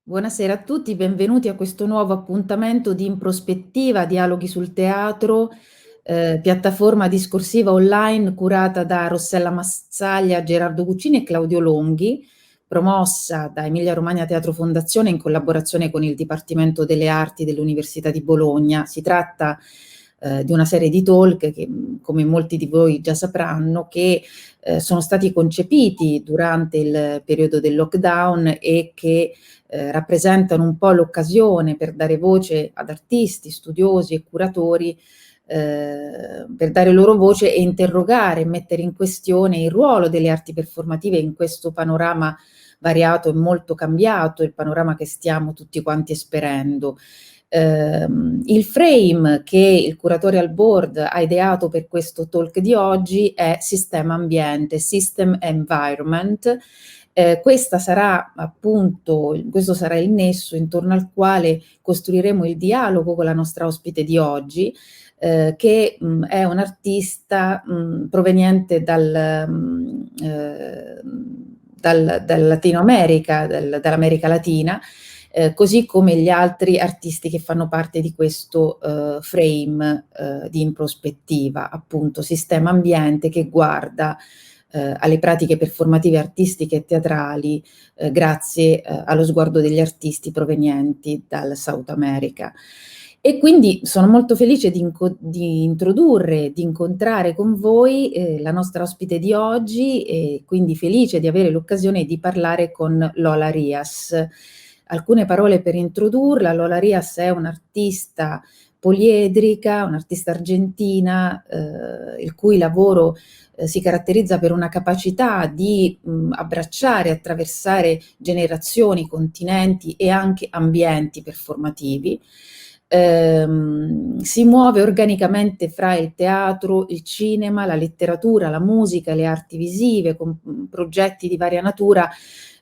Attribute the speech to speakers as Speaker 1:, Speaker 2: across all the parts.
Speaker 1: Buonasera a tutti, benvenuti a questo nuovo appuntamento di In Prospettiva, Dialoghi sul teatro, piattaforma discorsiva online curata da Rossella Mazzaglia, Gerardo Guccini e Claudio Longhi, promossa da Emilia Romagna Teatro Fondazione in collaborazione con il Dipartimento delle Arti dell'Università di Bologna. Si tratta di una serie di talk che, come molti di voi già sapranno, che sono stati concepiti durante il periodo del lockdown e che rappresentano un po' l'occasione per dare voce ad artisti, studiosi e curatori, per dare loro voce e interrogare e mettere in questione il ruolo delle arti performative in questo panorama variato e molto cambiato, il panorama che stiamo tutti quanti esperendo. Il frame che il curatore al board ha ideato per questo talk di oggi è Sistema-Ambiente, System Environment. Questo sarà il nesso intorno al quale costruiremo il dialogo con la nostra ospite di oggi, che è un artista proveniente dal Latino America, dall'America Latina, così come gli altri artisti che fanno parte di questo frame di In Prospettiva, appunto Sistema-Ambiente, che guarda alle pratiche performative artistiche e teatrali grazie allo sguardo degli artisti provenienti dal South America. E quindi sono molto felice di introdurre, di incontrare con voi la nostra ospite di oggi, e quindi felice di avere l'occasione di parlare con Lola Arias. Alcune parole per introdurla. Lola Arias è un'artista poliedrica, un'artista argentina, il cui lavoro si caratterizza per una capacità di abbracciare e attraversare generazioni, continenti e anche ambienti performativi. Si muove organicamente fra il teatro, il cinema, la letteratura, la musica, le arti visive, con progetti di varia natura,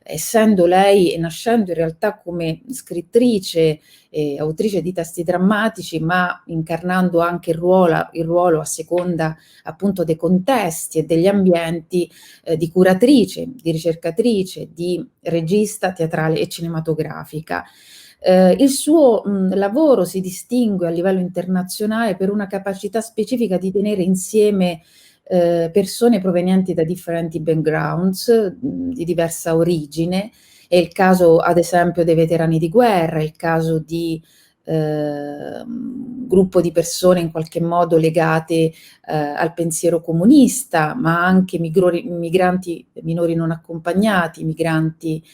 Speaker 1: essendo lei e nascendo in realtà come scrittrice e autrice di testi drammatici, ma incarnando anche il ruolo a seconda appunto dei contesti e degli ambienti di curatrice, di ricercatrice, di regista teatrale e cinematografica. Il suo lavoro si distingue a livello internazionale per una capacità specifica di tenere insieme persone provenienti da differenti backgrounds, di diversa origine. È il caso, ad esempio, dei veterani di guerra, è il caso di gruppo di persone in qualche modo legate al pensiero comunista, ma anche migranti minori non accompagnati, migranti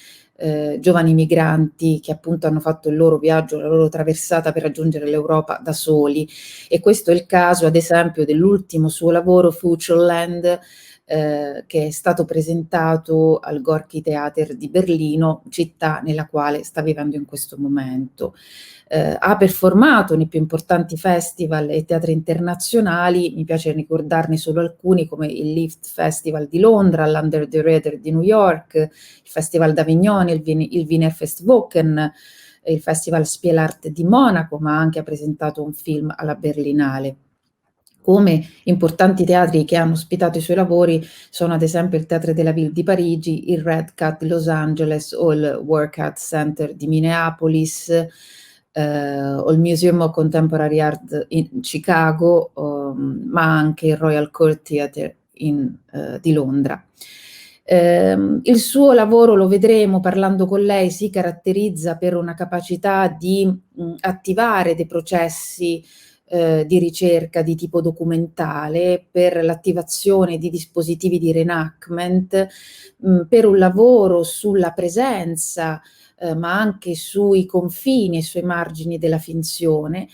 Speaker 1: giovani migranti che appunto hanno fatto il loro viaggio, la loro traversata per raggiungere l'Europa da soli. E questo è il caso, ad esempio, dell'ultimo suo lavoro, Futureland, che è stato presentato al Gorki Theater di Berlino, città nella quale sta vivendo in questo momento. Ha performato nei più importanti festival e teatri internazionali, mi piace ricordarne solo alcuni, come il Lift Festival di Londra, l'Under the Radar di New York, il Festival d'Avignon, il Wiener Festwochen, il Festival Spielart di Monaco, ma anche ha presentato un film alla Berlinale. Come importanti teatri che hanno ospitato i suoi lavori sono ad esempio il Teatro della Ville di Parigi, il Red Cat di Los Angeles o il Workout Center di Minneapolis, o il Museum of Contemporary Art in Chicago, ma anche il Royal Court Theatre di Londra. Il suo lavoro, lo vedremo parlando con lei, si caratterizza per una capacità di attivare dei processi di ricerca di tipo documentale, per l'attivazione di dispositivi di reenactment, per un lavoro sulla presenza, ma anche sui confini e sui margini della finzione.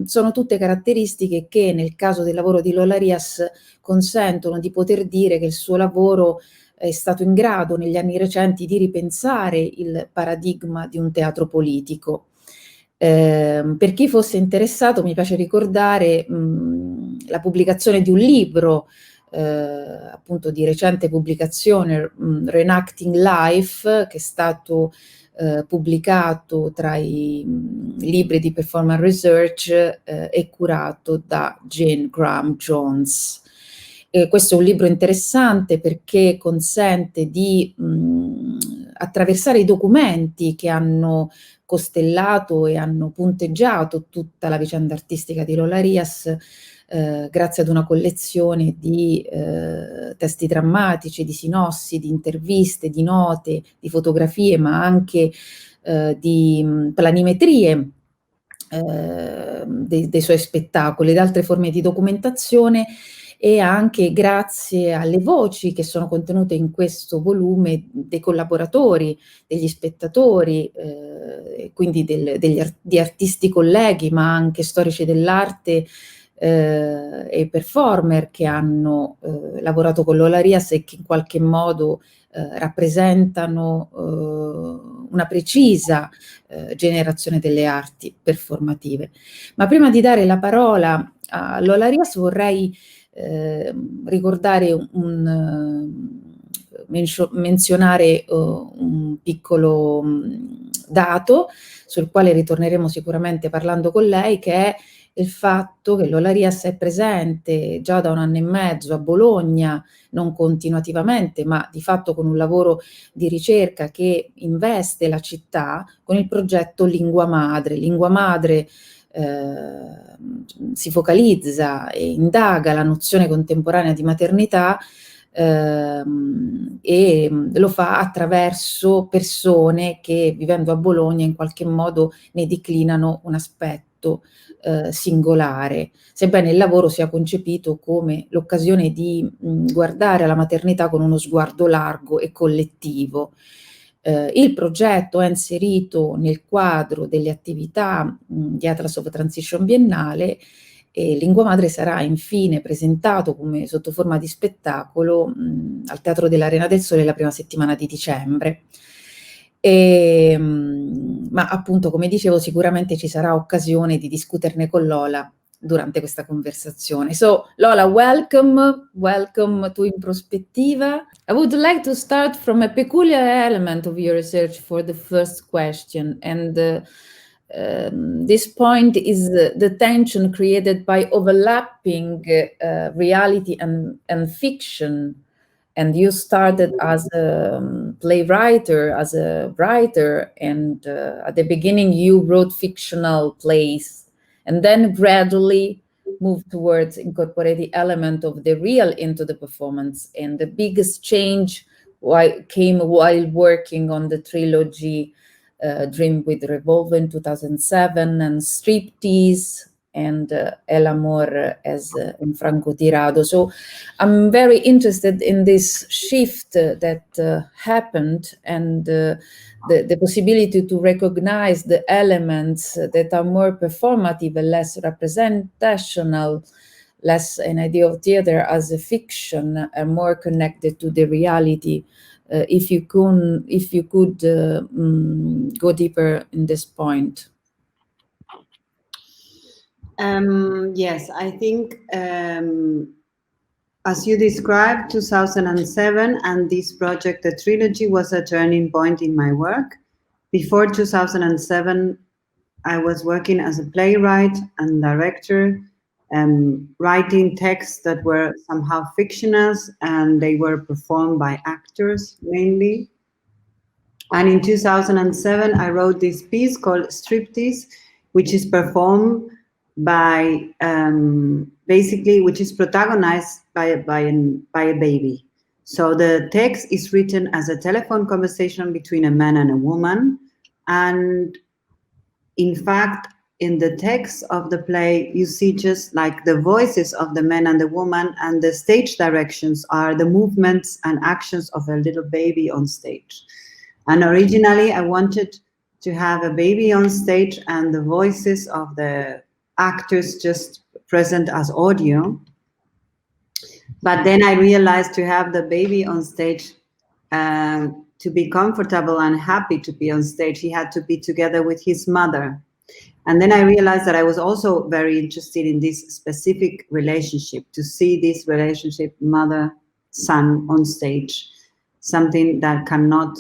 Speaker 1: Sono tutte caratteristiche che nel caso del lavoro di Lola Arias consentono di poter dire che il suo lavoro è stato in grado negli anni recenti di ripensare il paradigma di un teatro politico. Per chi fosse interessato, mi piace ricordare la pubblicazione di un libro, appunto di recente pubblicazione, Reenacting Life, che è stato pubblicato tra i libri di performance research e curato da Jane Graham Jones. Questo è un libro interessante perché consente di attraversare i documenti che hanno costellato e hanno punteggiato tutta la vicenda artistica di Lola Arias, grazie ad una collezione di testi drammatici, di sinossi, di interviste, di note, di fotografie, ma anche di planimetrie dei suoi spettacoli ed altre forme di documentazione, e anche grazie alle voci che sono contenute in questo volume dei collaboratori, degli spettatori, quindi di artisti colleghi, ma anche storici dell'arte e performer che hanno lavorato con Lola Arias e che in qualche modo rappresentano una precisa generazione delle arti performative. Ma prima di dare la parola a Lola Arias vorrei ricordare menzionare un piccolo dato sul quale ritorneremo sicuramente parlando con lei, che è il fatto che Lola Arias è presente già da 1 anno e mezzo a Bologna, non continuativamente, ma di fatto con un lavoro di ricerca che investe la città con il progetto Lingua Madre. Lingua Madre si focalizza e indaga la nozione contemporanea di maternità e lo fa attraverso persone che, vivendo a Bologna, in qualche modo ne declinano un aspetto singolare, sebbene il lavoro sia concepito come l'occasione di guardare alla maternità con uno sguardo largo e collettivo. Il progetto è inserito nel quadro delle attività di Atlas of Transition Biennale, e Lingua Madre sarà infine presentato come sotto forma di spettacolo al Teatro dell'Arena del Sole la prima settimana di dicembre. Ma appunto, come dicevo, sicuramente ci sarà occasione di discuterne con Lola durante questa conversazione. So, Lola, welcome to In Prospettiva. I would like to start from a peculiar element of your research for the first question, and this point is the tension created by overlapping reality and fiction. And you started as a playwright, as a writer, and at the beginning you wrote fictional plays, and then gradually moved towards incorporating the element of the real into the performance. And the biggest change came while working on the trilogy Dream with Revolver in 2007, and Striptease, and El Amor as in Franco Tirado. So I'm very interested in this shift that happened, and the possibility to recognize the elements that are more performative and less representational, less an idea of theater as a fiction, and more connected to the reality. If you could go deeper in this point.
Speaker 2: Yes, I think as you described, 2007 and this project, the trilogy, was a turning point in my work. Before 2007, I was working as a playwright and director, writing texts that were somehow fictional, and they were performed by actors mainly. And in 2007, I wrote this piece called Striptease, which is performed by basically, which is protagonized by a baby. So the text is written as a telephone conversation between a man and a woman, and in fact, in the text of the play, you see just like the voices of the man and the woman, and the stage directions are the movements and actions of a little baby on stage. And originally, I wanted to have a baby on stage and the voices of the actors just present as audio. But then I realized to have the baby on stage, to be comfortable and happy to be on stage, he had to be together with his mother. And then I realized that I was also very interested in this specific relationship, to see this relationship mother-son on stage, something that cannot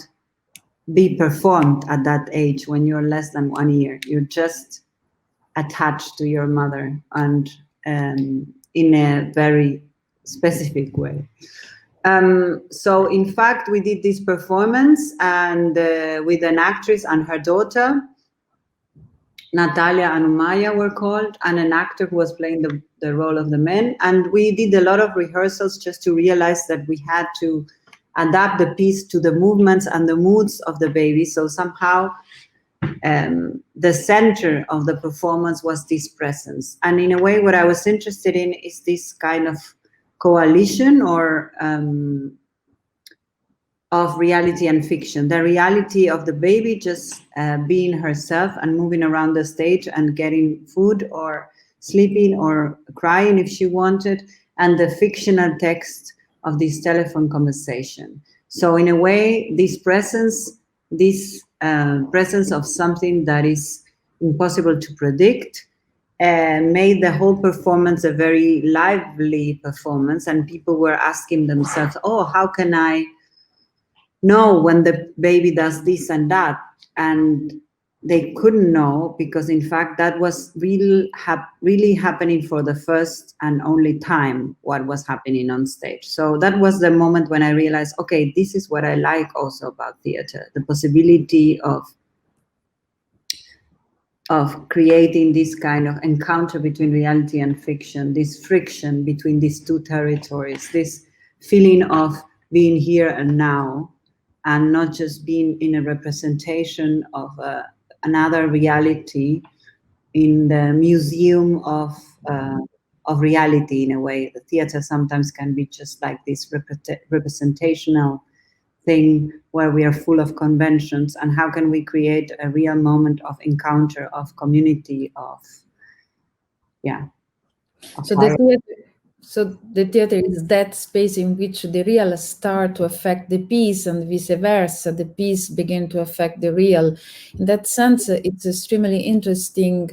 Speaker 2: be performed at that age when you're less than 1 year. You're just attached to your mother, and in a very specific way. So in fact, we did this performance and with an actress and her daughter, Natalia and Umaya were called, and an actor who was playing the role of the men. And we did a lot of rehearsals just to realize that we had to adapt the piece to the movements and the moods of the baby. So somehow the center of the performance was this presence. And in a way, what I was interested in is this kind of coalition or of reality and fiction. The reality of the baby just being herself and moving around the stage and getting food or sleeping or crying if she wanted, and the fictional text of this telephone conversation. So in a way, this presence of something that is impossible to predict made the whole performance a very lively performance, and people were asking themselves, oh, how can I know when the baby does this and that? And they couldn't know, because in fact that was really happening for the first and only time what was happening on stage. So that was the moment when I realized, okay, this is what I like also about theater, the possibility of creating this kind of encounter between reality and fiction, this friction between these two territories, this feeling of being here and now, and not just being in a representation of another reality in the museum of reality. In a way, the theater sometimes can be just like this representational thing where we are full of conventions, and how can we create a real moment of encounter, of community, of
Speaker 1: So the theater is that space in which the real start to affect the piece, and vice versa, the piece begin to affect the real. In that sense, it's extremely interesting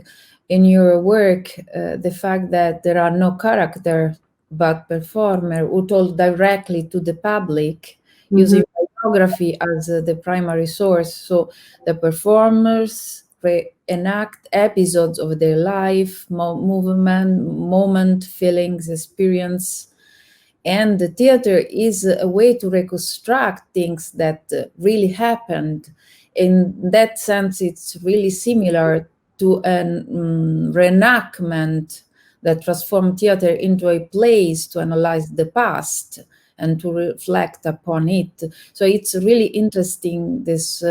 Speaker 1: in your work, the fact that there are no character but performer who told directly to the public, using biography as the primary source. So the performers reenact episodes of their life, moment, feelings, experience. And the theater is a way to reconstruct things that really happened. In that sense, it's really similar to a reenactment that transformed theater into a place to analyze the past and to reflect upon it. So it's really interesting, this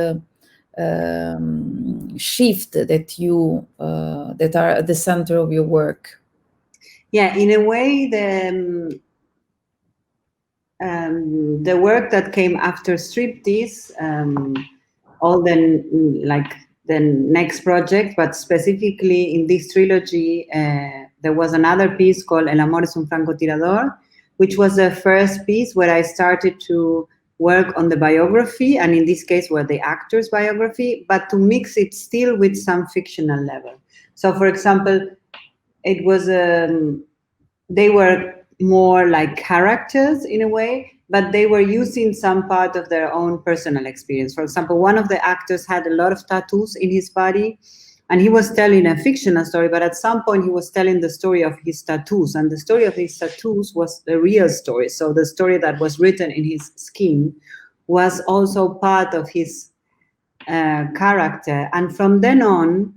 Speaker 1: shift that you that are at the center of your work.
Speaker 2: Yeah, in a way, the work that came after Striptease, all the next project, but specifically in this trilogy, there was another piece called El amor es un francotirador, which was the first piece where I started to work on the biography, and in this case were the actor's biography, but to mix it still with some fictional level. So for example, it was they were more like characters in a way, but they were using some part of their own personal experience. For example, one of the actors had a lot of tattoos in his body, and he was telling a fictional story, but at some point he was telling the story of his tattoos, and the story of his tattoos was the real story. So the story that was written in his skin was also part of his character. And from then on,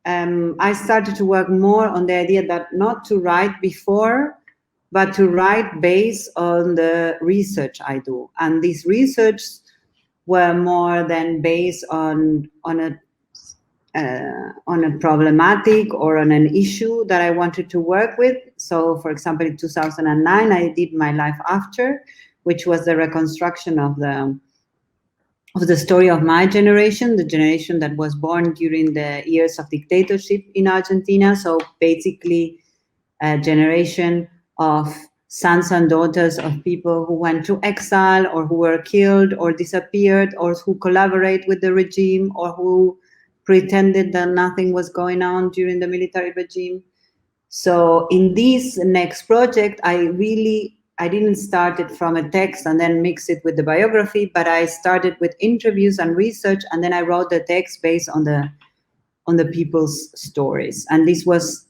Speaker 2: I started to work more on the idea that not to write before, but to write based on the research I do. And these research were more than based on a problematic or on an issue that I wanted to work with. So, for example, in 2009, I did My Life After, which was the reconstruction of the story of my generation, the generation that was born during the years of dictatorship in Argentina. So basically, a generation of sons and daughters of people who went to exile, or who were killed or disappeared, or who collaborate with the regime, or who pretended that nothing was going on during the military regime. So in this next project, I didn't start it from a text and then mix it with the biography, but I started with interviews and research, and then I wrote the text based on the people's stories. And this was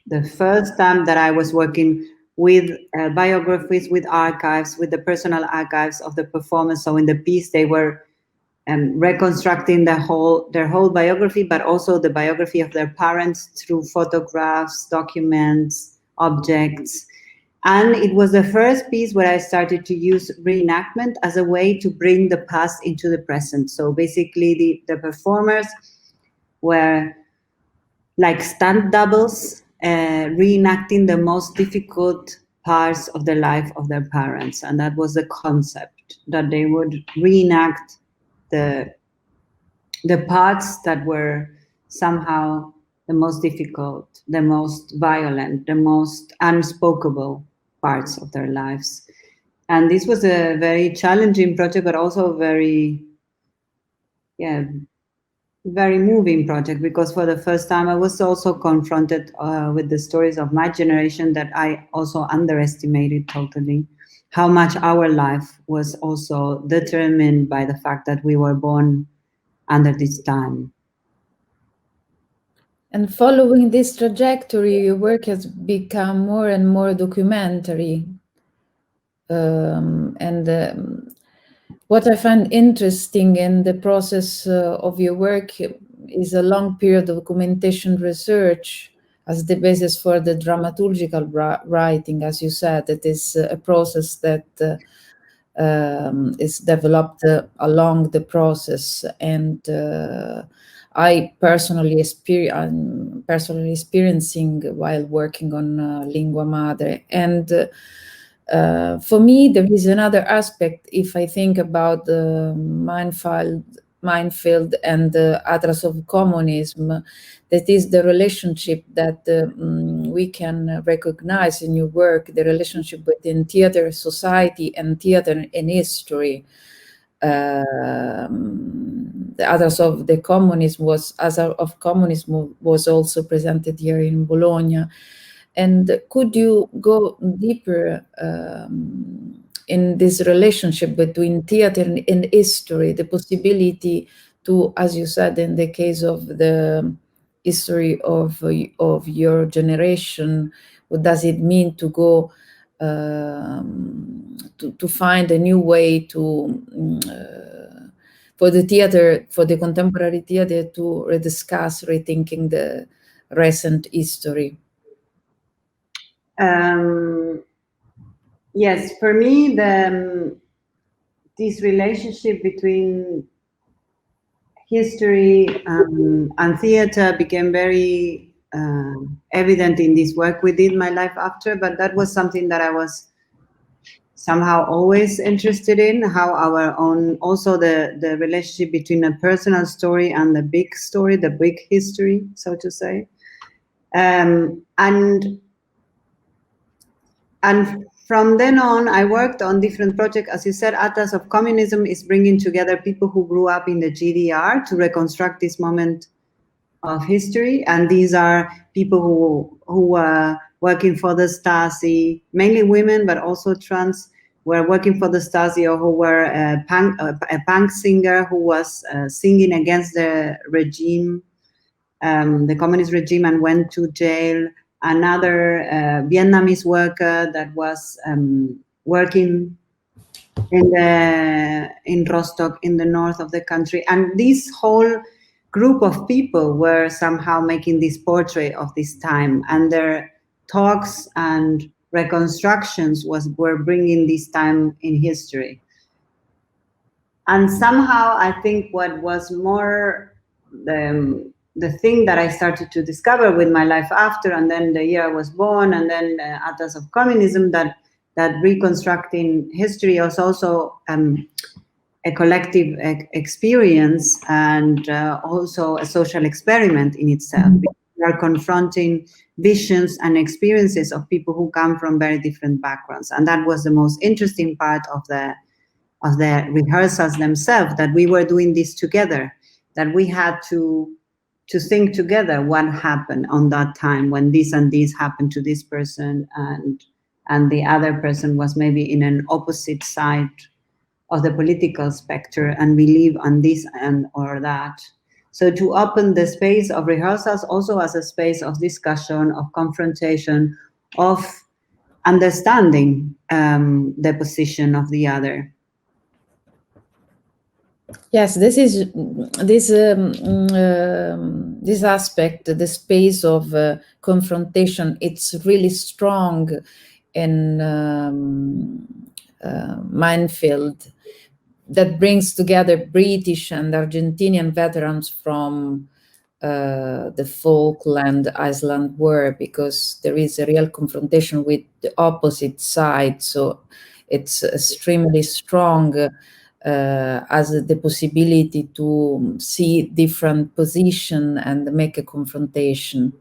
Speaker 2: the first time that I was working with biographies, with archives, with the personal archives of the performers. So in the piece, they were reconstructing their whole biography, but also the biography of their parents through photographs, documents, objects. And it was the first piece where I started to use reenactment as a way to bring the past into the present. So basically the performers were like stunt doubles, reenacting the most difficult parts of the life of their parents. And that was the concept, that they would reenact the parts that were somehow the most difficult, the most violent, the most unspoken parts of their lives. And this was a very challenging project, but also very moving project, because for the first time I was also confronted with the stories of my generation that I also underestimated totally, how much our life was also determined by the fact that we were born under this time.
Speaker 1: And following this trajectory, your work has become more and more documentary. What I find interesting in the process of your work is a long period of documentation research as the basis for the dramaturgical writing. As you said, it is a process that is developed along the process, and I'm personally experiencing while working on Lingua Madre. And for me, there is another aspect, if I think about the minefield and the atlas of communism, that is the relationship that we can recognize in your work, the relationship between theater, society, and theater and history. The atlas of the communism was also presented here in Bologna. And could you go deeper in this relationship between theater and history, the possibility to, as you said, in the case of the history of your generation, what does it mean to go to find a new way to for the theater, for the contemporary theater, to rediscuss, rethinking the recent history?
Speaker 2: Yes, for me, this relationship between history and theater became very evident in this work we did, My Life After, but that was something that I was somehow always interested in, how our own, also the relationship between a personal story and the big story, the big history, so to say. And from then on, I worked on different projects. As you said, Atlas of Communism is bringing together people who grew up in the GDR to reconstruct this moment of history. And these are people who were working for the Stasi, mainly women, but also trans, were working for the Stasi, or who were a punk singer who was singing against the regime, the communist regime, and went to jail. Another Vietnamese worker that was working in Rostock, in the north of the country. And this whole group of people were somehow making this portrait of this time, and their talks and reconstructions were bringing this time in history. And somehow I think what was more the thing that I started to discover with My Life After, and then The Year I Was Born, and then Atlas of Communism, that reconstructing history was also a collective experience, and also a social experiment in itself. We are confronting visions and experiences of people who come from very different backgrounds, and that was the most interesting part of the rehearsals themselves, that we were doing this together, that we had to think together what happened on that time when this and this happened to this person, and the other person was maybe in an opposite side of the political spectrum and believe on this and or that. So to open the space of rehearsals also as a space of discussion, of confrontation, of understanding the position of the other.
Speaker 1: Yes, this aspect, the space of confrontation, it's really strong in Minefield, that brings together British and Argentinian veterans from the Falkland Island War, because there is a real confrontation with the opposite side. So it's extremely strong as the possibility to see different position and make a confrontation.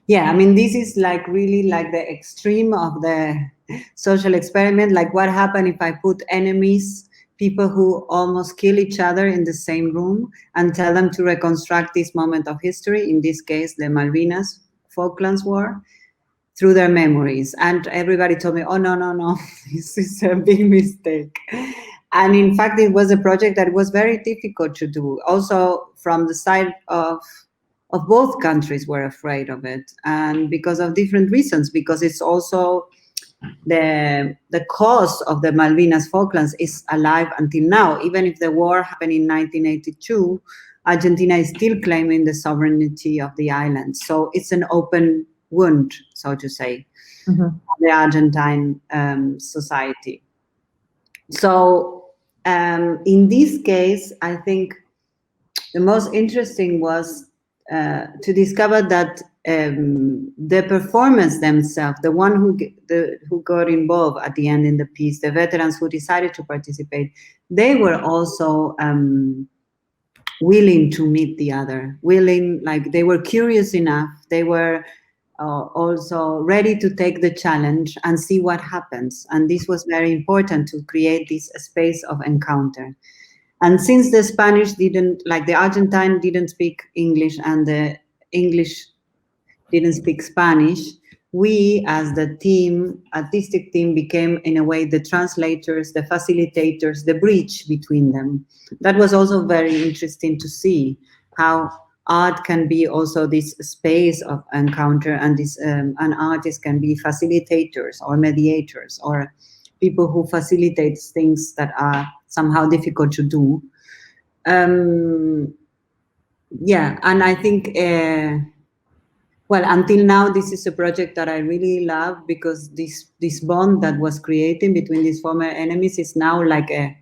Speaker 2: Yeah, I mean, this is like really like the extreme of the social experiment. Like, what happened if I put enemies, people who almost kill each other, in the same room and tell them to reconstruct this moment of history, in this case, the Malvinas Falklands War, through their memories. And everybody told me, oh, no, this is a big mistake. And in fact, it was a project that was very difficult to do. Also, from the side of both countries were afraid of it, and because of different reasons, because it's also the cause of the Malvinas Falklands is alive until now. Even if the war happened in 1982, Argentina is still claiming the sovereignty of the island. So it's an open wound, so to say, the Argentine society. So in this case, I think the most interesting was to discover that the performers themselves, the one who got involved at the end in the piece, the veterans who decided to participate, they were also willing to meet the other, like they were curious enough, they were also ready to take the challenge and see what happens. And this was very important to create this space of encounter. And since the Spanish didn't, like the Argentine didn't speak English and the English didn't speak Spanish, we as the team, artistic team, became in a way the translators, the facilitators, the bridge between them. That was also very interesting to see how art can be also this space of encounter, and this an artist can be facilitators or mediators or people who facilitate things that are somehow difficult to do. Yeah, and I think, well, until now, this is a project that I really love, because this bond that was created between these former enemies is now like a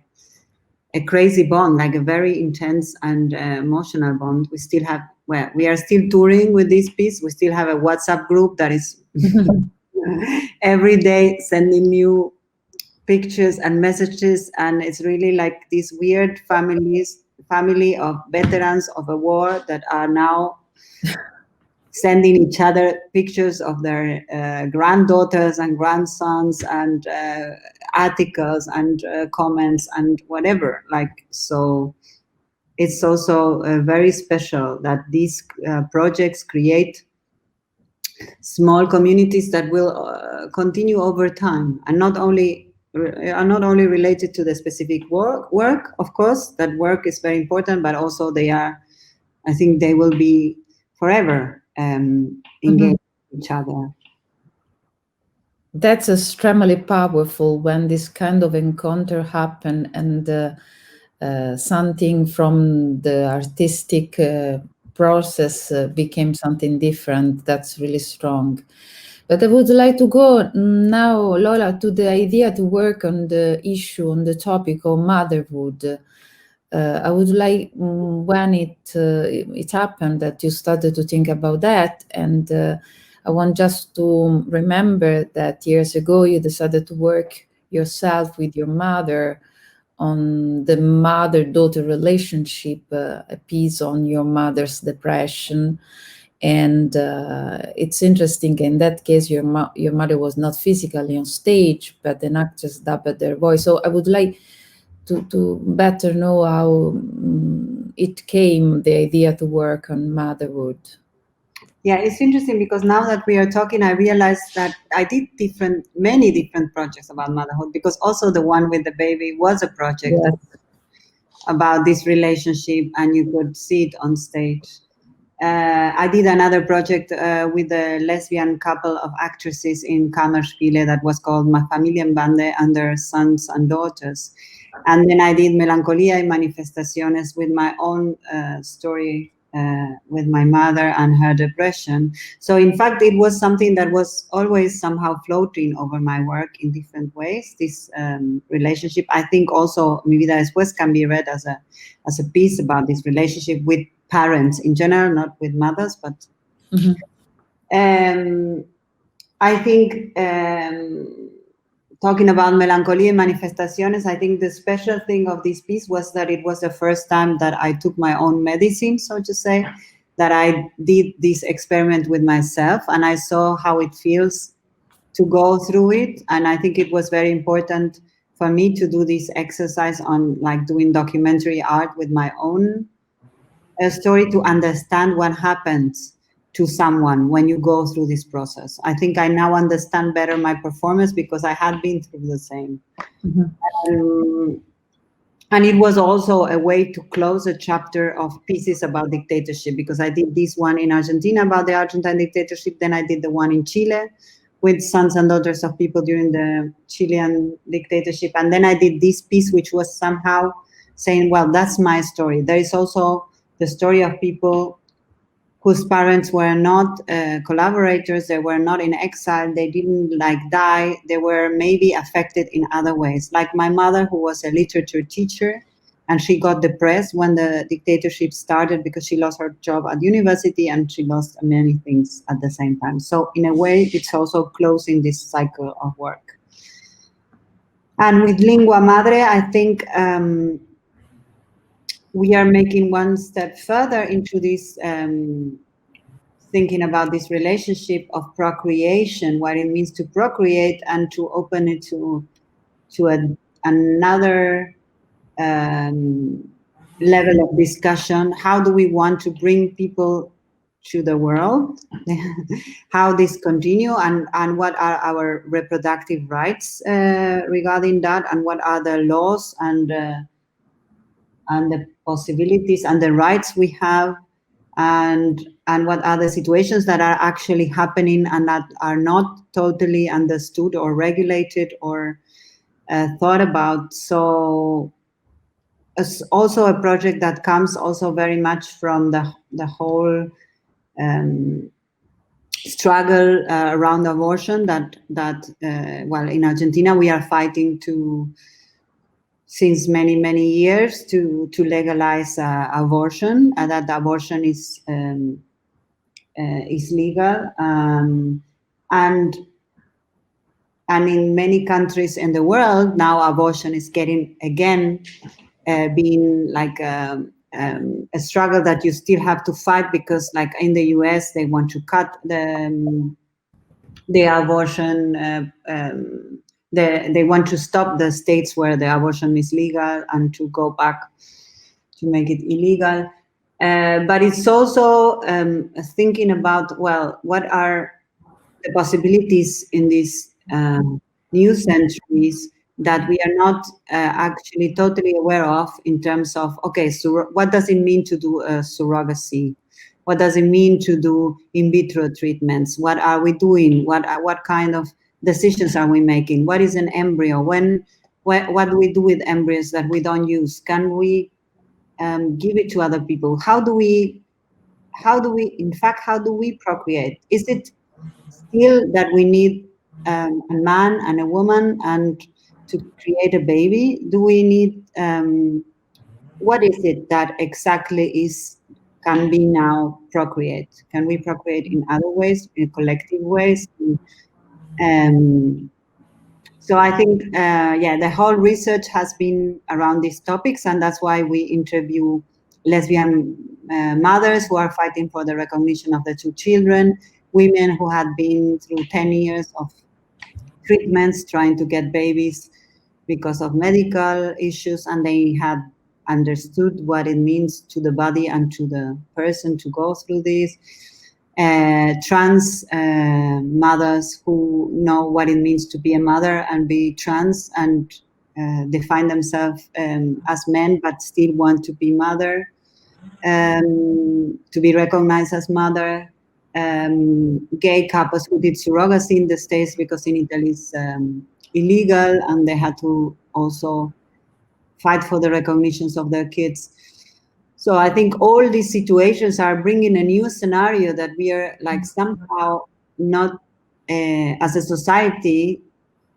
Speaker 2: crazy bond, like a very intense and emotional bond. We still have, well, we are still touring with this piece. We still have a WhatsApp group that is every day sending new pictures and messages, and it's really like this weird family of veterans of a war that are now sending each other pictures of their granddaughters and grandsons and articles and comments and whatever. Like, so it's also very special that these projects create small communities that will continue over time, and are not only related to the specific work, of course, that work is very important, but also they are, I think they will be forever engaged with each other.
Speaker 1: That's extremely powerful when this kind of encounter happen, and something from the artistic process became something different. That's really strong. But I would like to go now, Lola, to the idea to work on the issue, on the topic of motherhood. I would like, when it happened that you started to think about that, and I want just to remember that years ago you decided to work yourself with your mother on the mother-daughter relationship, a piece on your mother's depression. And it's interesting, in that case, your mother was not physically on stage, but an actress dubbed their voice. So I would like to better know how it came, the idea to work on motherhood.
Speaker 2: Yeah, it's interesting, because now that we are talking, I realized that I did many different projects about motherhood, because also the one with the baby was a project about this relationship, and you could see it on stage. I did another project with a lesbian couple of actresses in Kammerspiele that was called Ma Familienbande, under sons and daughters. And then I did Melancolia y Manifestaciones with my own story with my mother and her depression. So in fact, it was something that was always somehow floating over my work in different ways. This relationship, I think also Mi Vida Después can be read as a piece about this relationship with parents in general, not with mothers, but I think talking about Melancolia y Manifestaciones, I think the special thing of this piece was that it was the first time that I took my own medicine, so to say, that I did this experiment with myself, and I saw how it feels to go through it. And I think it was very important for me to do this exercise on like doing documentary art with my own story, to understand what happens to someone when you go through this process. I think I now understand better my performance because I had been through the same. And it was also a way to close a chapter of pieces about dictatorship, because I did this one in Argentina about the Argentine dictatorship, then I did the one in Chile with sons and daughters of people during the Chilean dictatorship, and then I did this piece which was somehow saying, well, that's my story. There is also the story of people whose parents were not collaborators, they were not in exile, they didn't like die, they were maybe affected in other ways. Like my mother, who was a literature teacher, and she got depressed when the dictatorship started because she lost her job at university and she lost many things at the same time. So in a way, it's also closing this cycle of work. And with Lingua Madre, I think we are making one step further into this, thinking about this relationship of procreation, what it means to procreate, and to open it to another level of discussion. How do we want to bring people to the world? How this continue, and what are our reproductive rights regarding that, and what are the laws and the possibilities and the rights we have, and what are the situations that are actually happening and that are not totally understood or regulated or thought about. So it's also a project that comes also very much from the whole struggle around abortion that well, in Argentina we are fighting to, since many years, to legalize abortion, and that abortion is legal, and in many countries in the world now abortion is getting again being like a struggle that you still have to fight, because like in the US they want to cut the abortion. They want to stop the states where the abortion is legal and to go back to make it illegal. But it's also thinking about, well, what are the possibilities in these new centuries that we are not actually totally aware of, in terms of, okay, so what does it mean to do surrogacy? What does it mean to do in vitro treatments? What are we doing? What kind of decisions are we making? What is an embryo? What do we do with embryos that we don't use? Can we give it to other people? How do we procreate? Is it still that we need a man and a woman and to create a baby? Do we need, what is it that exactly can be now procreate? Can we procreate in other ways, in collective ways? So I think, the whole research has been around these topics, and that's why we interview lesbian mothers who are fighting for the recognition of the two children, women who had been through 10 years of treatments trying to get babies because of medical issues, and they had understood what it means to the body and to the person to go through this. Trans mothers who know what it means to be a mother and be trans and define themselves as men but still want to be mother. to be recognized as mother. Gay couples who did surrogacy in the States, because in Italy it's illegal, and they had to also fight for the recognitions of their kids. So I think all these situations are bringing a new scenario that we are like somehow not, as a society,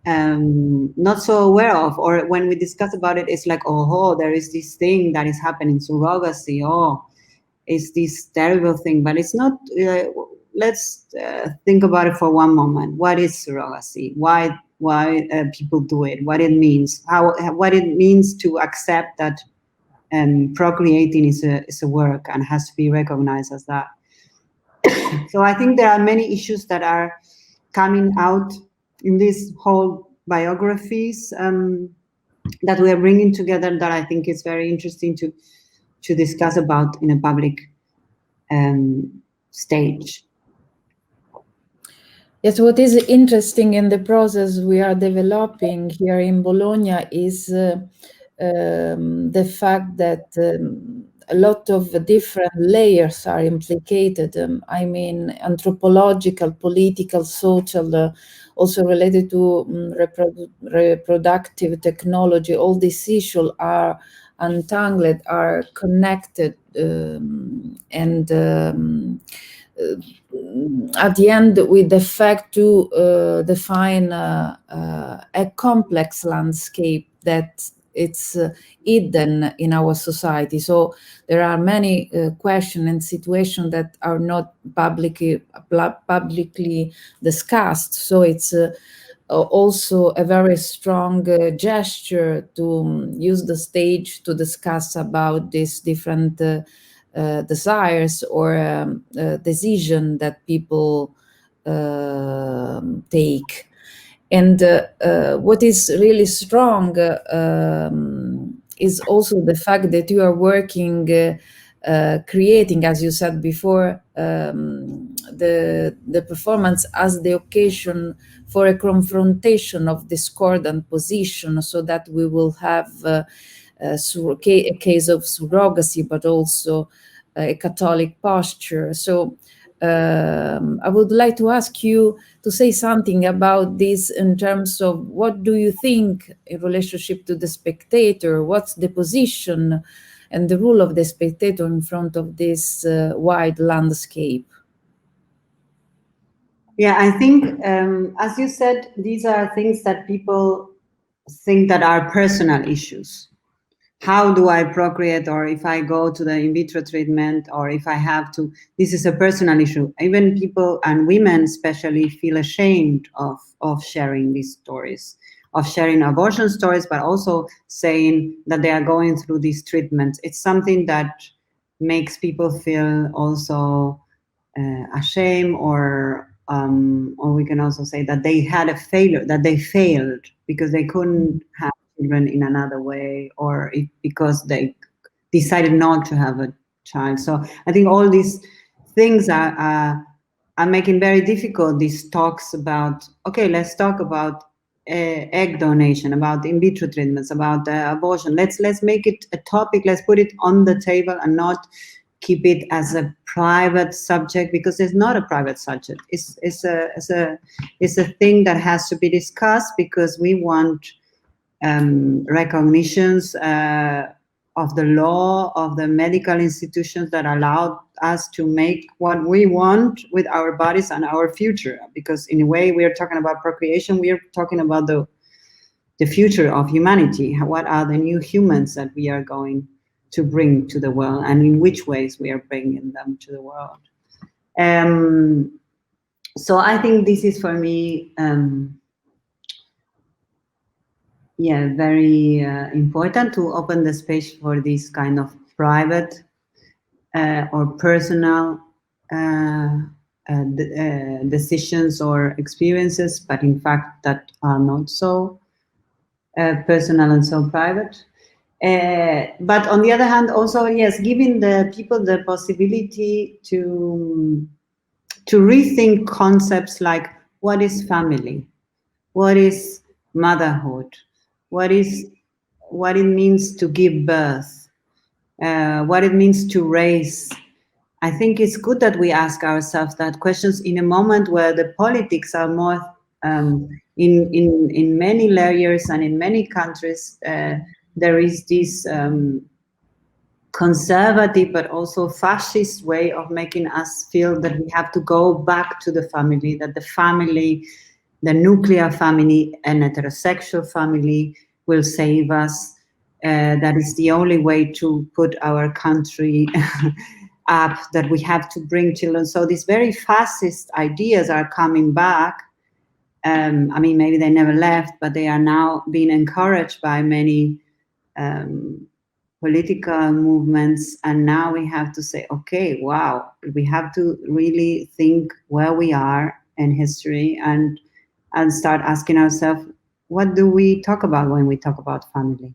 Speaker 2: not so aware of, or when we discuss about it, it's like, oh, there is this thing that is happening, surrogacy, oh, it's this terrible thing, but it's not. Let's think about it for one moment. What is surrogacy? Why people do it? What it means? What it means to accept that procreating is a work and has to be recognized as that. So I think there are many issues that are coming out in these whole biographies that we are bringing together, that I think is very interesting to discuss about in a public stage.
Speaker 1: Yes, what is interesting in the process we are developing here in Bologna is the fact that a lot of different layers are implicated. I mean, anthropological, political, social, also related to reproductive technology. All these issues are untangled, are connected, and at the end with the fact to define a complex landscape that it's hidden in our society. So there are many questions and situations that are not publicly discussed. So it's also a very strong gesture to use the stage to discuss about these different desires or decision that people take. And what is really strong is also the fact that you are working, creating, as you said before, the performance as the occasion for a confrontation of discordant position, so that we will have a case of surrogacy, but also a Catholic posture. So I would like to ask you to say something about this in terms of what do you think in relationship to the spectator? What's the position and the role of the spectator in front of this wide landscape?
Speaker 2: Yeah, I think, as you said, these are things that people think that are personal issues. How do I procreate, or if I go to the in vitro treatment, or if I have to, this is a personal issue. Even people, and women especially, feel ashamed of sharing these stories, of sharing abortion stories, but also saying that they are going through these treatments. It's something that makes people feel also ashamed, or we can also say that they had a failure, that they failed because they couldn't have children in another way, or because they decided not to have a child. So I think all these things are making very difficult these talks about, okay, let's talk about egg donation, about in vitro treatments, about abortion. Let's make it a topic. Let's put it on the table and not keep it as a private subject, because it's not a private subject. It's a thing that has to be discussed, because we want recognitions of the law, of the medical institutions that allow us to make what we want with our bodies and our future. Because in a way, we are talking about procreation, we are talking about the future of humanity. What are the new humans that we are going to bring to the world, and in which ways we are bringing them to the world. So I think this is, for me, very important to open the space for this kind of private or personal decisions or experiences, but in fact that are not so personal and so private. But on the other hand, also, yes, giving the people the possibility to rethink concepts like what is family, what is motherhood, what it means to give birth, what it means to raise. I think it's good that we ask ourselves that questions in a moment where the politics are more in many layers, and in many countries there is this conservative but also fascist way of making us feel that we have to go back to the family, that the family, the nuclear family, an heterosexual family will save us. That is the only way to put our country up, that we have to bring children. So these very fascist ideas are coming back. I mean, maybe they never left, but they are now being encouraged by many political movements. And now we have to say, okay, wow, we have to really think where we are in history, and start asking ourselves, what do we talk about when we talk about family?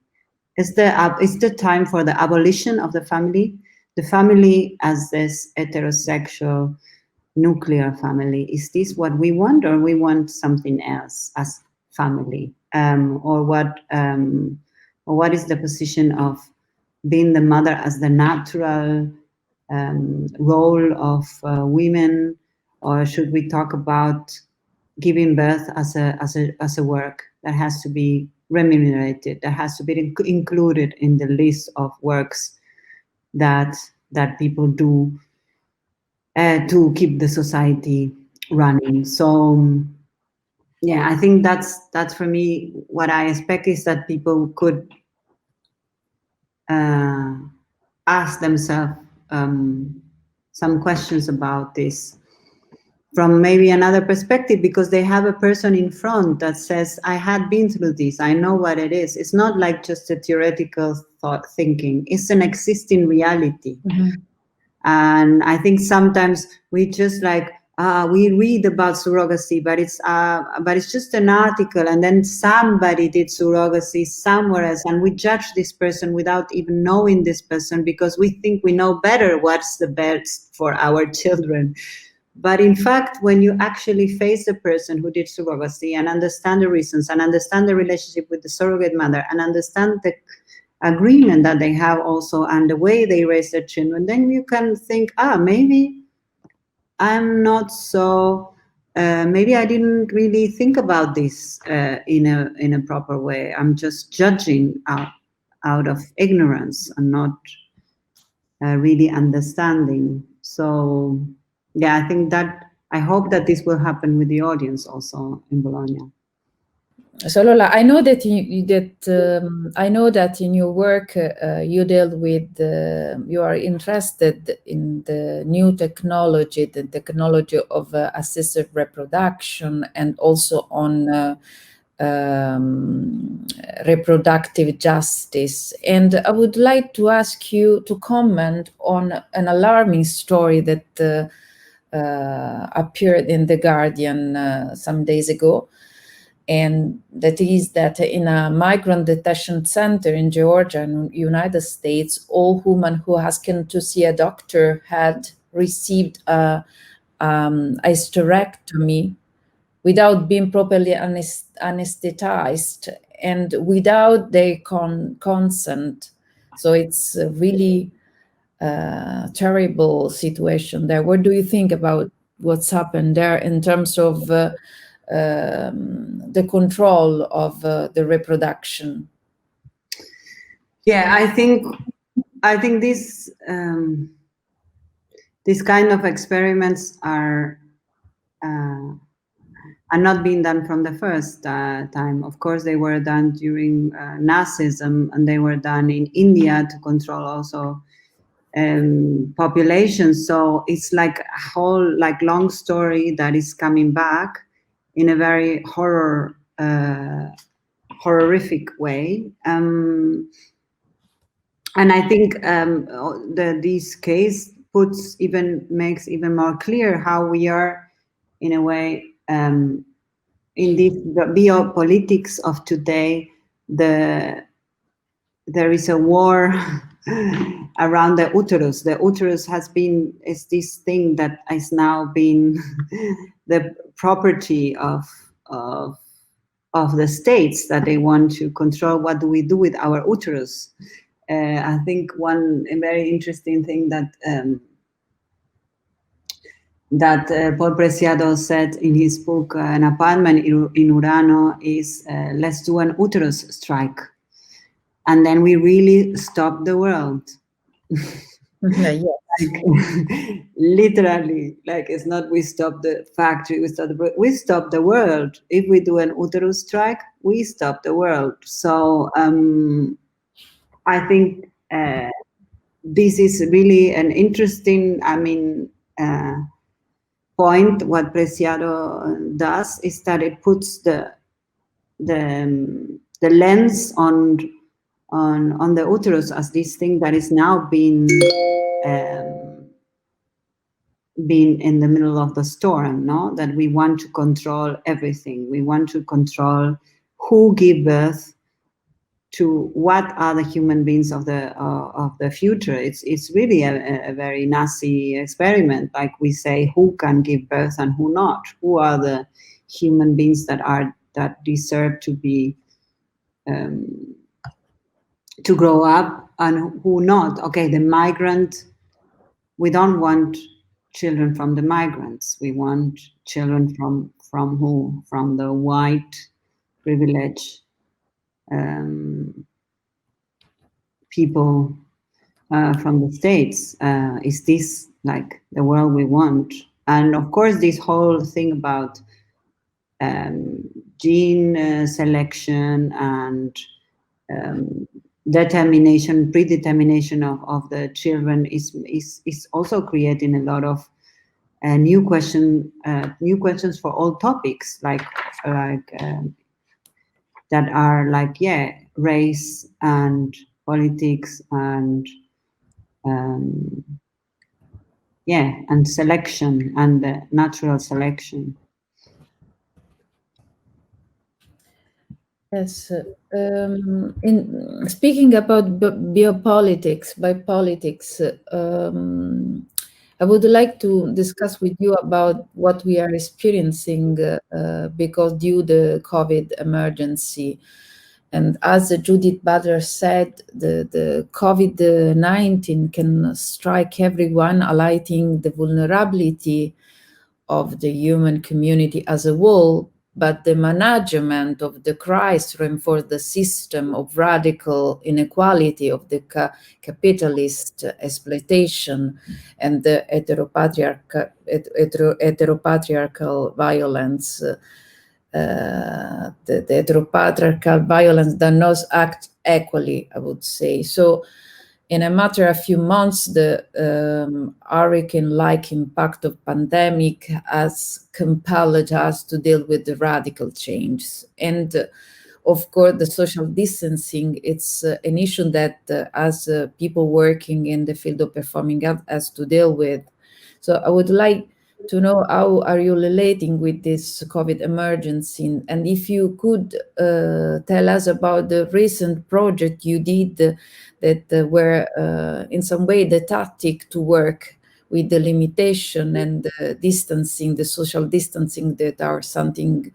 Speaker 2: Is the time for the abolition of the family as this heterosexual nuclear family? Is this what we want, or we want something else as family? Or what is the position of being the mother as the natural role of women, or should we talk about giving birth as a work that has to be remunerated, that has to be included in the list of works that people do to keep the society running? So yeah, I think that's for me what I expect, is that people could ask themselves some questions about this from maybe another perspective, because they have a person in front that says, I had been through this, I know what it is. It's not like just a theoretical thinking, it's an existing reality. And I think sometimes we just like, we read about surrogacy, but it's just an article, and then somebody did surrogacy somewhere else, and we judge this person without even knowing this person, because we think we know better what's the best for our children. But in fact, when you actually face the person who did surrogacy and understand the reasons, and understand the relationship with the surrogate mother, and understand the agreement that they have also, and the way they raise their children, then you can think, maybe I'm not so, maybe I didn't really think about this in a proper way. I'm just judging out of ignorance and not really understanding. So yeah, I think that, I hope that this will happen with the audience also in Bologna.
Speaker 1: So Lola, I know that I know that in your work you deal with, you are interested in the new technology, the technology of assisted reproduction, and also on reproductive justice. And I would like to ask you to comment on an alarming story that appeared in The Guardian some days ago. And that is that in a migrant detention center in Georgia, in the United States, all women who asked to see a doctor had received a hysterectomy without being properly anesthetized and without their consent. So it's a really terrible situation there. What do you think about what's happened there in terms of the control of the reproduction?
Speaker 2: Yeah, I think this these kind of experiments are not being done from the first time. Of course, they were done during Nazism, and they were done in India to control also populations. So it's like a whole long story that is coming back in a very horrific way. And I think this case makes even more clear how we are, in a way, in this biopolitics of today. There is a war around the uterus. The uterus is this thing that is now being the property of the states, that they want to control what do we do with our uterus. I think a very interesting thing that Paul Preciado said in his book, An Apartment in Urano, is let's do an uterus strike. And then we really stop the world.
Speaker 1: Yes.
Speaker 2: Like, literally, like it's not we stop the factory, we stop the world. If we do an uterus strike, we stop the world. So I think this is really an interesting, point. What Preciado does is that it puts the lens on the uterus as this thing that is now being in the middle of the storm, no? That we want to control everything. We want to control who give birth to what are the human beings of the future. It's really a very Nazi experiment. Like we say, who can give birth and who not? Who are the human beings that deserve to be to grow up and who not? Okay, the migrant. We don't want children from the migrants. We want children from who? From the white privileged people from the States. Is this like the world we want? And of course, this whole thing about gene selection and predetermination of the children is also creating a lot of new questions for all topics, like that are like race and politics and and selection and natural selection.
Speaker 1: Yes. In speaking about biopolitics, I would like to discuss with you about what we are experiencing because due the COVID emergency. And as Judith Butler said, the COVID-19 can strike everyone, highlighting the vulnerability of the human community as a whole, but the management of the crisis reinforced the system of radical inequality of the capitalist exploitation and the heteropatriarchal violence. The heteropatriarchal violence does not act equally, I would say. So in a matter of few months, the hurricane-like impact of pandemic has compelled us to deal with the radical changes. And of course, the social distancing, it's an issue that as people working in the field of performing art has to deal with. So I would like to know how are you relating with this COVID emergency, and if you could tell us about the recent project you did that were in some way the tactic to work with the limitation and the distancing, the social distancing that are something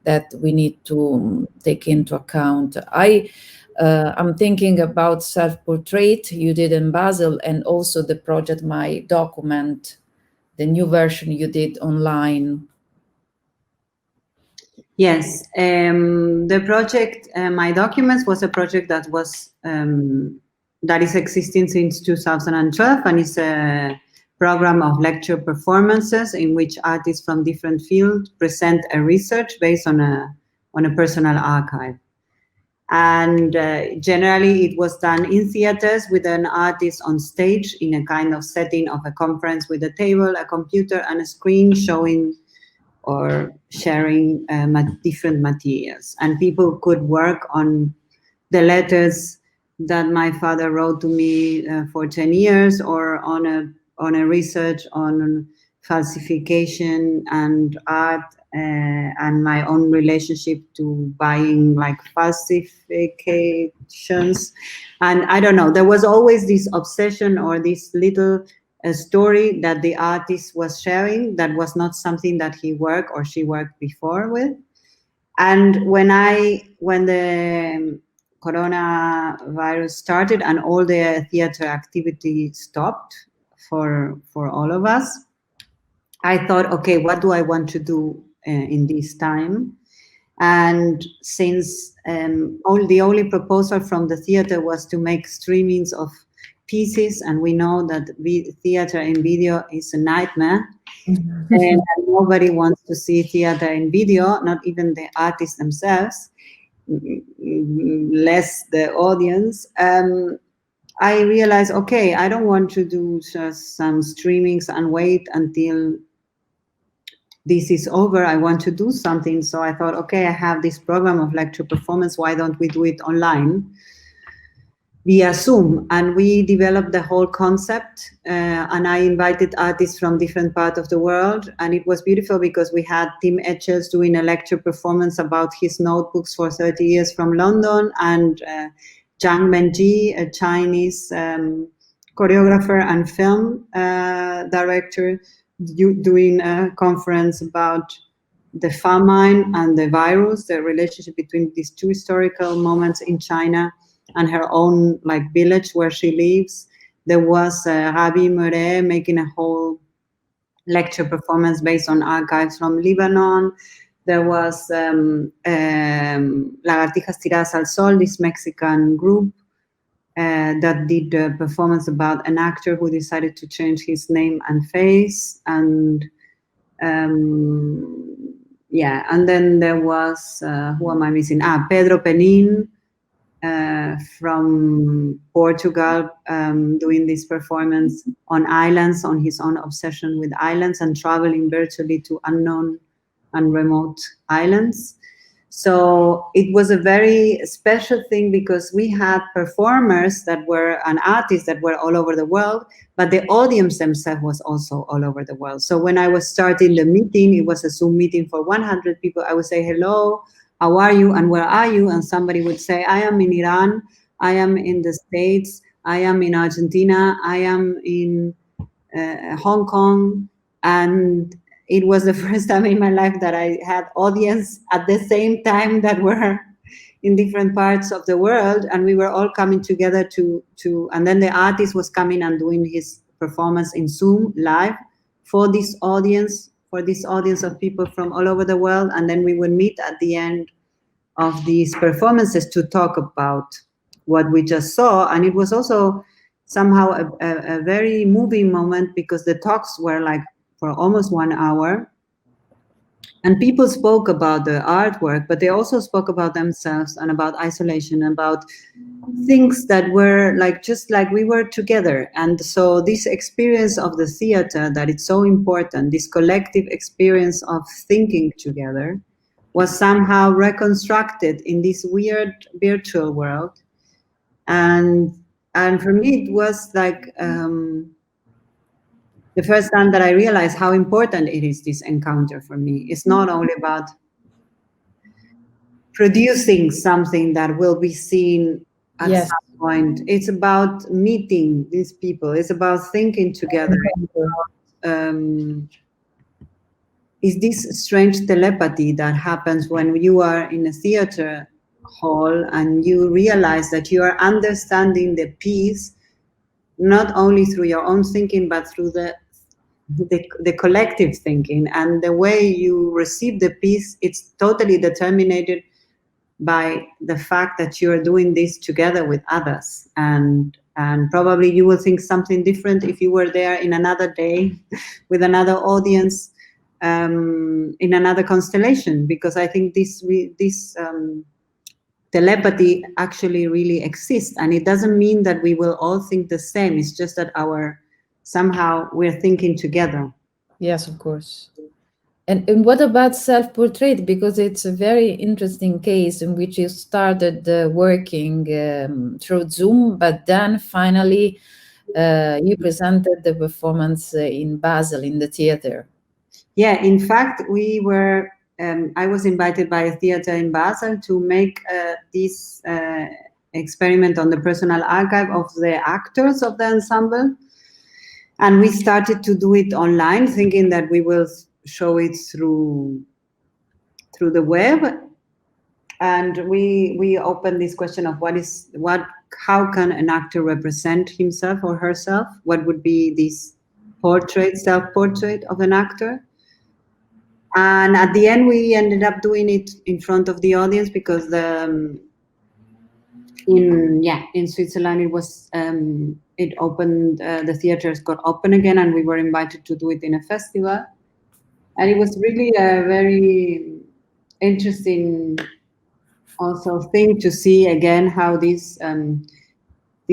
Speaker 1: that we need to take into account. I'm thinking about self-portrait you did in Basel, and also the project My Document, the new version you did online.
Speaker 2: Yes, the project My Documents was a project that was that is existing since 2012, and it's a program of lecture performances in which artists from different fields present a research based on a personal archive. And generally it was done in theaters with an artist on stage in a kind of setting of a conference with a table, a computer, and a screen showing or sharing different materials. And people could work on the letters that my father wrote to me for 10 years, or on a research on falsification and art, and my own relationship to buying like falsifications. And I don't know, there was always this obsession or this little story that the artist was sharing that was not something that he worked or she worked before with. And when the coronavirus started and all the theater activity stopped for all of us, I thought, okay, what do I want to do in this time? And since the only proposal from the theater was to make streamings of pieces, and we know that theater in video is a nightmare, and nobody wants to see theater in video, not even the artists themselves, less the audience. I realized, okay, I don't want to do just some streamings and wait until this is over. I want to do something. So I thought, okay, I have this program of lecture performance. Why don't we do it online via Zoom? And we developed the whole concept. And I invited artists from different parts of the world. And it was beautiful because we had Tim Etchels doing a lecture performance about his notebooks for 30 years from London, and Zhang Menji, a Chinese choreographer and film director, doing a conference about the famine and the virus, the relationship between these two historical moments in China and her own village where she lives. There was Rabi Murray making a whole lecture performance based on archives from Lebanon. There was Lagartijas Tiradas al Sol, this Mexican group that did a performance about an actor who decided to change his name and face. And yeah, and then there was, who am I missing? Pedro Penin from Portugal, doing this performance on islands, on his own obsession with islands and traveling virtually to unknown and remote islands. So it was a very special thing because we had performers that were, and artists that were all over the world, but the audience themselves was also all over the world. So when I was starting the meeting, it was a Zoom meeting for 100 people. I would say, hello, how are you and where are you? And somebody would say, I am in Iran, I am in the States, I am in Argentina, I am in Hong Kong. And it was the first time in my life that I had audience at the same time that were in different parts of the world, and we were all coming together to and then the artist was coming and doing his performance in Zoom live for this audience of people from all over the world, and then we would meet at the end of these performances to talk about what we just saw. And it was also somehow a very moving moment because the talks were for almost 1 hour, and people spoke about the artwork, but they also spoke about themselves and about isolation, about things that were just like we were together. And so this experience of the theater, that it's so important, this collective experience of thinking together, was somehow reconstructed in this weird virtual world. And for me, it was the first time that I realized how important it is, this encounter for me. It's not only about producing something that will be seen at some point. It's about meeting these people. It's about thinking together. Is this strange telepathy that happens when you are in a theater hall and you realize that you are understanding the piece not only through your own thinking, but through the collective thinking, and the way you receive the piece, it's totally determined by the fact that you are doing this together with others. And probably you will think something different if you were there in another day with another audience, in another constellation, because I think this telepathy actually really exists, and it doesn't mean that we will all think the same. It's just that somehow we're thinking together.
Speaker 1: Yes, of course. And what about self-portrait? Because it's a very interesting case in which you started working through Zoom, but then finally you presented the performance in Basel in the theater.
Speaker 2: Yeah, in fact, we were. I was invited by a theater in Basel to make this experiment on the personal archive of the actors of the ensemble. And we started to do it online, thinking that we will show it through the web. And we opened this question of how can an actor represent himself or herself? What would be this self-portrait of an actor? And at the end, we ended up doing it in front of the audience because in Switzerland it was it opened, the theaters got open again, and we were invited to do it in a festival, and it was really a very interesting also thing to see again how these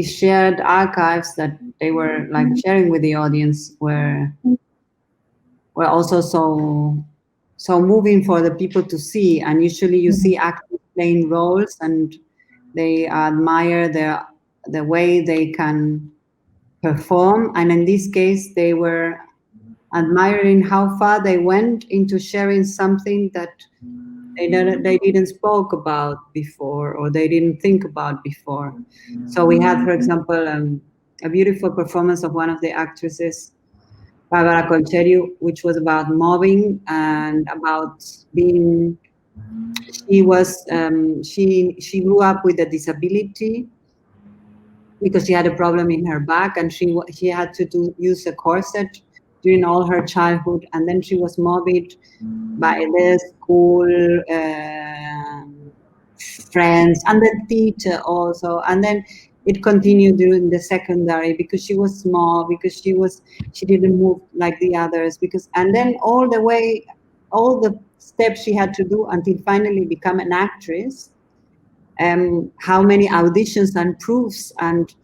Speaker 2: shared archives that they were like sharing with the audience were also so moving for the people to see. And usually you see actors playing roles and they admire the way they can perform, and in this case they were admiring how far they went into sharing something that they didn't spoke about before, or they didn't think about before. So we had, for example, a beautiful performance of one of the actresses, Barbara Colcherio, which was about mobbing and about being. She was she grew up with a disability because she had a problem in her back, and she had to use a corset during all her childhood, and then she was mobbed by the school friends and the teacher also, and then it continued during the secondary because she was small, because she didn't move like the others, and then all the steps she had to do until finally become an actress. How many auditions and proofs and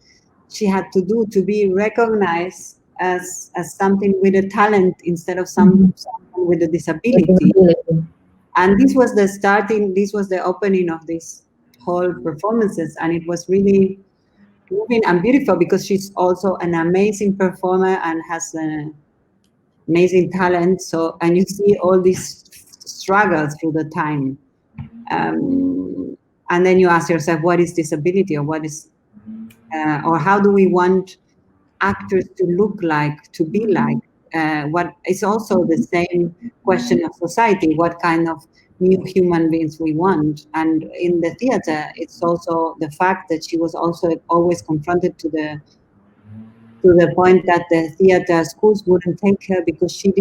Speaker 2: she had to do to be recognized as something with a talent instead of someone with a disability. And this was the opening of this whole performances, and it was really moving and beautiful because she's also an amazing performer and has an amazing talent. So, and you see all these struggles through the time. And then you ask yourself, what is disability, or what is, or how do we want actors to look like, to be like? What is also the same question of society, what kind of new human beings we want. And in the theater, it's also the fact that she was also always confronted to the point that the theater schools wouldn't take her because she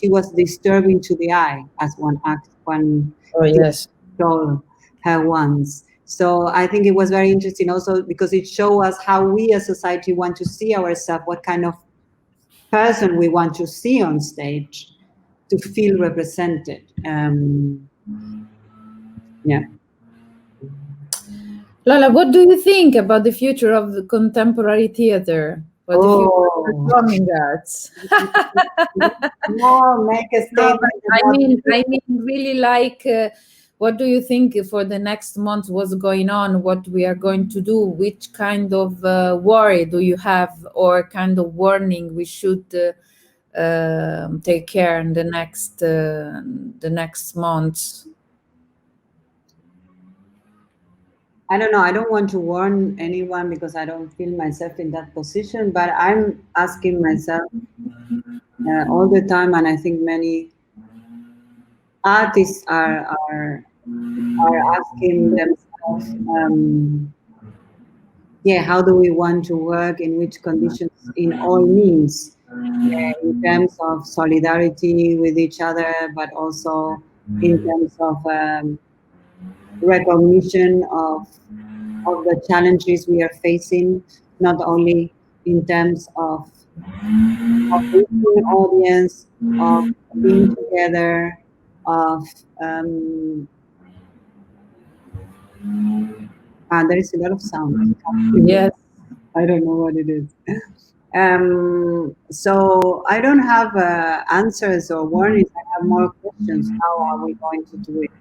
Speaker 2: was disturbing to the eye, as one told her once. So I think it was very interesting also because it showed us how we as society want to see ourselves, what kind of person we want to see on stage to feel represented. Yeah.
Speaker 1: Lola, what do you think about the future of the contemporary theater? Or the future of performing arts?
Speaker 2: No, make a statement.
Speaker 1: I mean, really like. What do you think for the next month? What's going on? What we are going to do? Which kind of worry do you have, or kind of warning we should take care in the next months?
Speaker 2: I don't know. I don't want to warn anyone because I don't feel myself in that position. But I'm asking myself all the time, and I think many artists are asking themselves, how do we want to work, in which conditions, in all means, in terms of solidarity with each other, but also in terms of recognition of the challenges we are facing, not only in terms of reaching audience, of being together, of there is a lot of sound.
Speaker 1: Yes.
Speaker 2: I don't know what it is. So I don't have answers or warnings. I have more questions. How are we going to do it?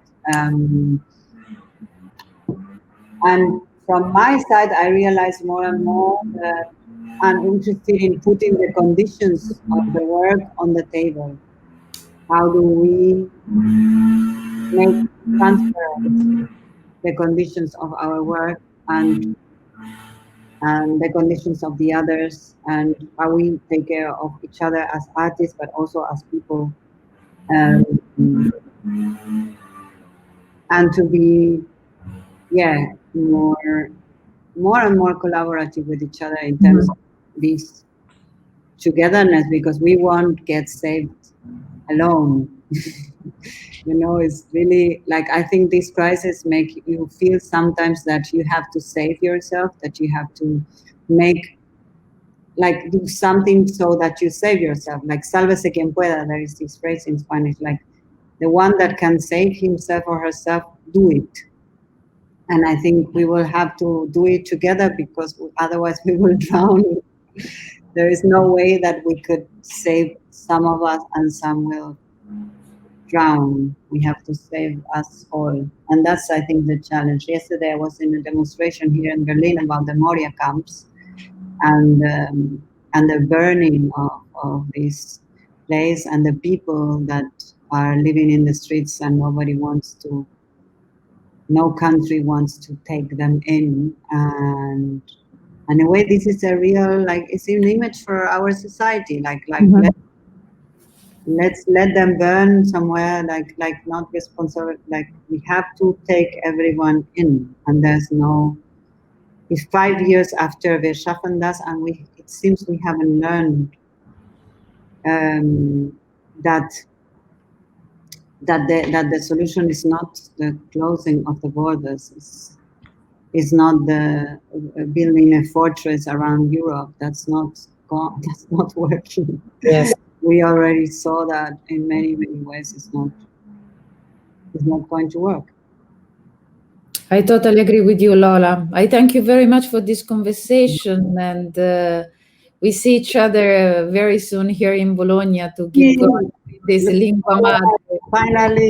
Speaker 2: And from my side, I realize more and more that I'm interested in putting the conditions of the work on the table. How do we make transparent the conditions of our work and the conditions of the others, and how we take care of each other as artists, but also as people, and to be yeah, more and more collaborative with each other in terms of this togetherness, because we won't get saved alone. You know, it's really like, I think these crises make you feel sometimes that you have to save yourself, that you have to make, like, do something so that you save yourself. Like, sálvese quien pueda, there is this phrase in Spanish, like, the one that can save himself or herself, do it. And I think we will have to do it together, because otherwise we will drown. There is no way that we could save some of us and some will drown. We have to save us all. And that's, I think, the challenge. Yesterday I was in a demonstration here in Berlin about the Moria camps and the burning of this place, and the people that are living in the streets, and nobody wants to, no country wants to take them in. And in a way, this is a real, like, it's an image for our society. Like let's let them burn somewhere, like not responsible. Like, we have to take everyone in, and there's no. It's 5 years after Wir schaffen das, and it seems we haven't learned that the solution is not the closing of the borders. Is not the building a fortress around Europe. That's not that's not working.
Speaker 1: Yes.
Speaker 2: We already saw that in many ways. It's not going to work.
Speaker 1: I totally agree with you, Lola. I thank you very much for this conversation, and we see each other very soon here in Bologna to keep going with this lingua madre.
Speaker 2: Finally.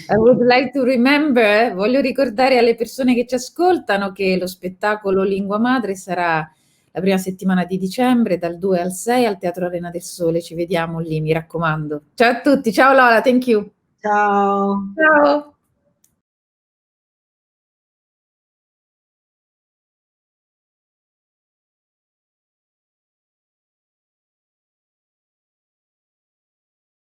Speaker 1: I would like to remember, voglio ricordare alle persone che ci ascoltano che lo spettacolo Lingua Madre sarà la prima settimana di dicembre, dal 2 al 6 al Teatro Arena del Sole. Ci vediamo lì, mi raccomando. Ciao a tutti, ciao Lola, thank you.
Speaker 2: Ciao.
Speaker 1: Ciao.